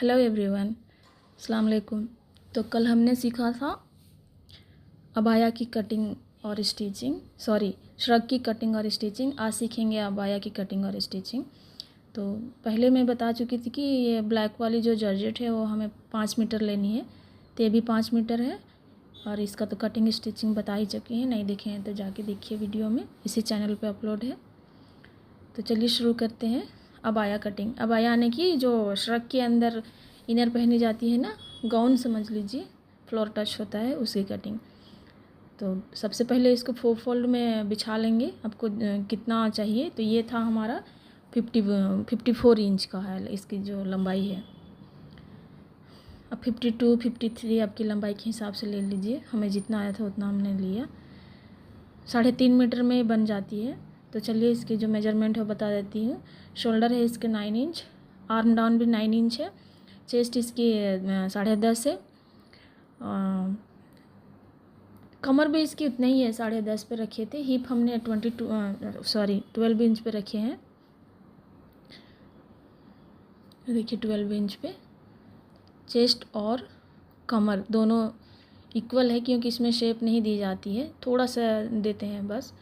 Hello everyone, अस्सलाम वालेकुम। तो कल हमने सीखा था अबाया की कटिंग और स्टिचिंग, श्रग की कटिंग और स्टिचिंग। आज सीखेंगे अबाया की कटिंग और स्टिचिंग। तो पहले मैं बता चुकी थी कि ये ब्लैक वाली जो जॉर्जेट है वो हमें 5 मीटर लेनी है, तो ये भी 5 मीटर है। और इसका तो कटिंग स्टिचिंग बता ही चुकी हैं, नहीं देखे हैं तो जाके देखिए वीडियो में, इसी चैनल पे अपलोड है। तो चलिए शुरू करते हैं। अबाया कटिंग, अबाया यानी कि जो श्रग के अंदर इनर पहनी जाती है ना, गाउन समझ लीजिए, फ्लोर टच होता है, उसकी कटिंग। तो सबसे पहले इसको 4 फोल्ड में बिछा लेंगे। आपको कितना चाहिए, तो ये था हमारा 54 इंच का है इसकी जो लंबाई है। अब 52, 53 आपकी लंबाई के हिसाब से ले लीजिए, हमें जितना आया था उतना हमने लिया। 3.5 मीटर में बन जाती है। तो चलिए इसकी जो मेजरमेंट है वो बता देती हूँ। शोल्डर है इसके 9 इंच, आर्म डाउन भी 9 इंच है, चेस्ट इसकी 10.5 है, कमर भी इसकी उतना ही है, 10.5 पे रखे थे। हिप हमने 12 इंच पे रखे हैं, देखिए 12 इंच पे। चेस्ट और कमर दोनों इक्वल है, क्योंकि इसमें शेप नहीं दी जाती है, थोड़ा सा देते हैं बस,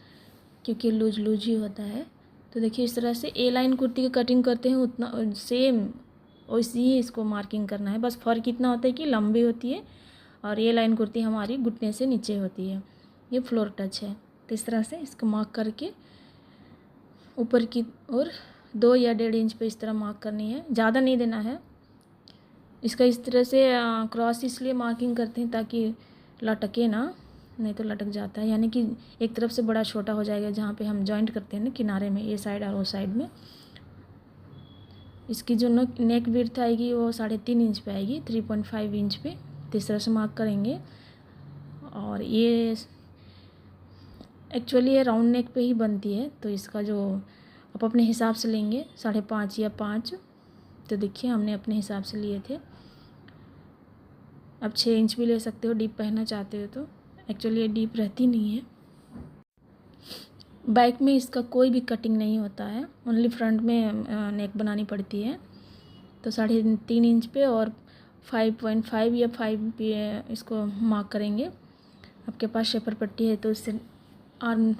क्योंकि लूज ही होता है। तो देखिए इस तरह से ए लाइन कुर्ती की कटिंग करते हैं उतना सेम वैसे ही इसको मार्किंग करना है। बस फ़र्क इतना होता है कि लंबी होती है और ये लाइन कुर्ती हमारी घुटने से नीचे होती है, ये फ्लोर टच है। तो इस तरह से इसको मार्क करके ऊपर की ओर 2 या 1.5 इंच पे इस तरह मार्क करनी है, ज़्यादा नहीं देना है। इसका इस तरह से क्रॉस इसलिए मार्किंग करते हैं ताकि लटके ना, नहीं तो लटक जाता है, यानी कि एक तरफ से बड़ा छोटा हो जाएगा जहाँ पे हम जॉइंट करते हैं ना किनारे में, ये साइड और वो साइड में। इसकी जो नेक विड्थ आएगी वो 3.5 इंच पे आएगी, 3.5 इंच पे। तो इस तरह से मार्क करेंगे। और ये एक्चुअली ये राउंड नेक पे ही बनती है, तो इसका जो आप अपने हिसाब से लेंगे 5.5 या 5। तो देखिए हमने अपने हिसाब से लिए थे। अब 6 इंच भी ले सकते हो डीप पहनना चाहते हो तो, एक्चुअली ये डीप रहती नहीं है। बैक में इसका कोई भी कटिंग नहीं होता है, ओनली फ्रंट में नेक बनानी पड़ती है। तो 3.5 इंच पे और 5.5 या 5 पे इसको मार्क करेंगे। आपके पास शेपर पट्टी है तो इससे आर्म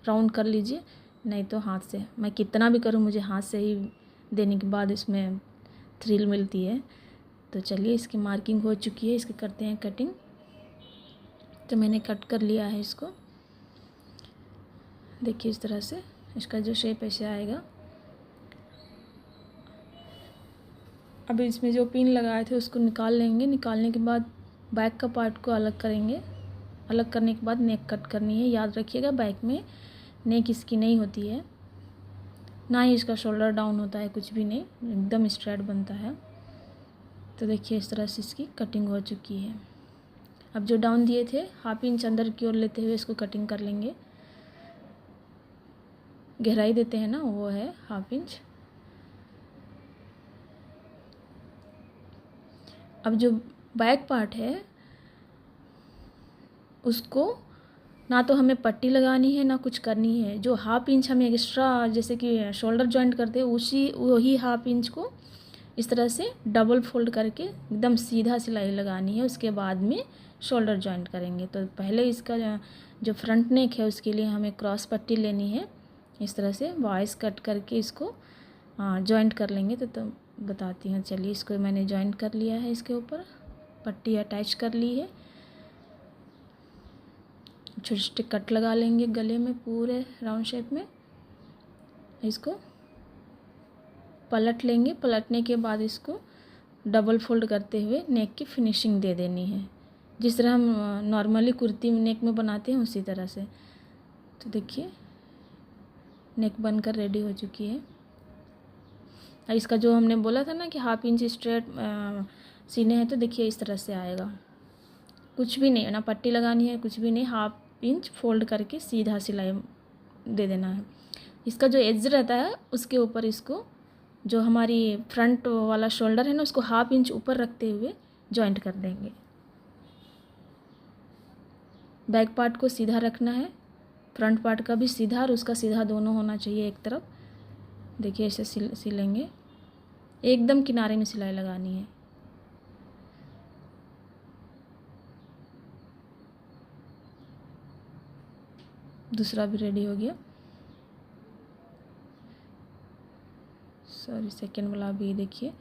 राउंड कर लीजिए, नहीं तो हाथ से। मैं कितना भी करूँ मुझे हाथ से ही देने के बाद इसमें थ्रिल मिलती है। तो चलिए इसकी मार्किंग हो चुकी है, इसकी करते हैं कटिंग। तो मैंने कट कर लिया है इसको, देखिए इस तरह से इसका जो शेप ऐसे आएगा। अब इसमें जो पिन लगाए थे उसको निकाल लेंगे। निकालने के बाद बैक का पार्ट को अलग करेंगे। अलग करने के बाद नेक कट करनी है। याद रखिएगा बैक में नेक इसकी नहीं होती है, ना ही इसका शोल्डर डाउन होता है, कुछ भी नहीं, एकदम स्ट्रेट बनता है। तो देखिए इस तरह से इसकी कटिंग हो चुकी है। अब जो डाउन दिए थे 1/2 इंच अंदर की ओर लेते हुए इसको कटिंग कर लेंगे। गहराई देते हैं ना, वो है 1/2 इंच। अब जो बैक पार्ट है उसको ना तो हमें पट्टी लगानी है ना कुछ करनी है। जो 1/2 इंच हमें एक्स्ट्रा, जैसे कि शोल्डर जॉइंट करते हैं वही 1/2 इंच को इस तरह से डबल फोल्ड करके एकदम सीधा सिलाई लगानी है। उसके बाद में शोल्डर जॉइंट करेंगे। तो पहले इसका जो फ्रंट नेक है उसके लिए हमें क्रॉस पट्टी लेनी है, इस तरह से वॉइस कट करके इसको जॉइंट कर लेंगे। तो बताती हूँ, चलिए इसको मैंने जॉइंट कर लिया है, इसके ऊपर पट्टी अटैच कर ली है। छोटे छोटे कट लगा लेंगे गले में पूरे राउंड शेप में। इसको पलट लेंगे, पलटने के बाद इसको डबल फोल्ड करते हुए नेक की फिनिशिंग दे देनी है, जिस तरह हम नॉर्मली कुर्ती नेक में बनाते हैं उसी तरह से। तो देखिए नेक बनकर रेडी हो चुकी है। और इसका जो हमने बोला था ना कि 1/2 इंच स्ट्रेट सीने हैं, तो देखिए इस तरह से आएगा। कुछ भी नहीं, ना पट्टी लगानी है, कुछ भी नहीं, 1/2 इंच फोल्ड करके सीधा सिलाई दे देना है। इसका जो एज रहता है उसके ऊपर इसको, जो हमारी फ्रंट वाला शोल्डर है ना, उसको 1/2 इंच ऊपर रखते हुए जॉइंट कर देंगे। बैक पार्ट को सीधा रखना है, फ्रंट पार्ट का भी सीधा और उसका सीधा दोनों होना चाहिए एक तरफ। देखिए ऐसे सिलेंगे। एकदम किनारे में सिलाई लगानी है। दूसरा भी रेडी हो गया। सॉरी, सेकेंड वाला भी देखिए।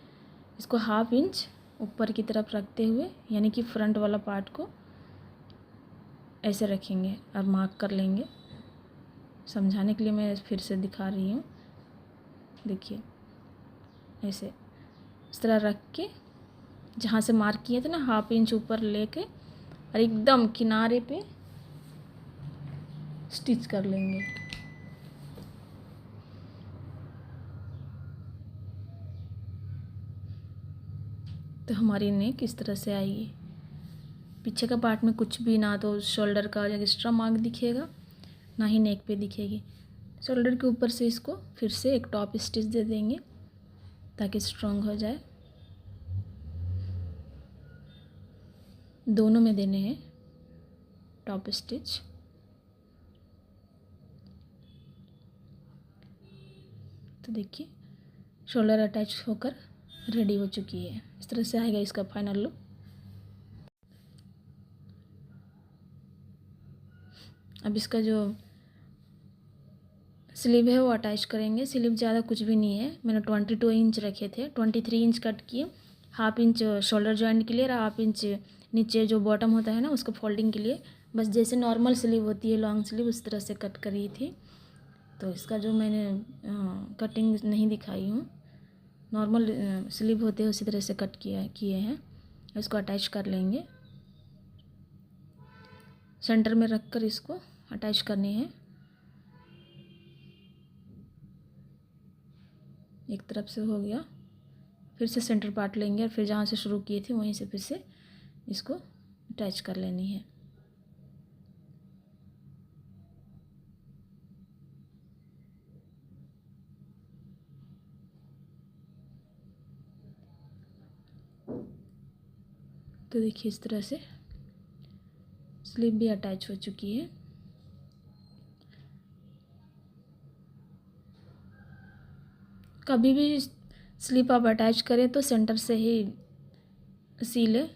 इसको 1/2 इंच ऊपर की तरफ रखते हुए, यानी कि फ्रंट वाला पार्ट को ऐसे रखेंगे और मार्क कर लेंगे। समझाने के लिए मैं फिर से दिखा रही हूँ। देखिए ऐसे इस तरह रख के, जहाँ से मार्क किए थे ना 1/2 इंच ऊपर लेके और एकदम किनारे पे स्टिच कर लेंगे। तो हमारी नेक इस तरह से आएगी। पीछे का पार्ट में कुछ भी ना तो शोल्डर का एक्स्ट्रा मार्क दिखेगा, ना ही नेक पे दिखेगी। शोल्डर के ऊपर से इसको फिर से एक टॉप स्टिच दे देंगे ताकि स्ट्रॉन्ग हो जाए। दोनों में देने हैं टॉप स्टिच। तो देखिए शोल्डर अटैच होकर रेडी हो चुकी है। इस तरह से आएगा इसका फाइनल लुक। अब इसका जो स्लीव है वो अटैच करेंगे। स्लीव ज़्यादा कुछ भी नहीं है, मैंने 22 इंच रखे थे, 23 इंच कट किए। 1/2 इंच शोल्डर जॉइंट के लिए और 1/2 इंच नीचे जो बॉटम होता है ना उसको फोल्डिंग के लिए, बस जैसे नॉर्मल स्लीव होती है लॉन्ग स्लीव उस तरह से कट करी थी। तो इसका जो मैंने कटिंग नहीं दिखाई हूँ, नॉर्मल स्लीव होते हैं उसी तरह से कट किए हैं। इसको अटैच कर लेंगे। सेंटर में रख कर इसको अटैच करनी है। एक तरफ से हो गया, फिर से सेंटर पार्ट लेंगे और फिर जहाँ से शुरू किए थे वहीं से फिर से इसको अटैच कर लेनी है। तो देखिए इस तरह से स्लीव भी अटैच हो चुकी है। कभी भी स्लीव आप अटैच करें तो सेंटर से ही सी लें।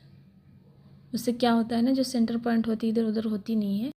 उससे क्या होता है ना, जो सेंटर पॉइंट होती है इधर उधर होती नहीं है।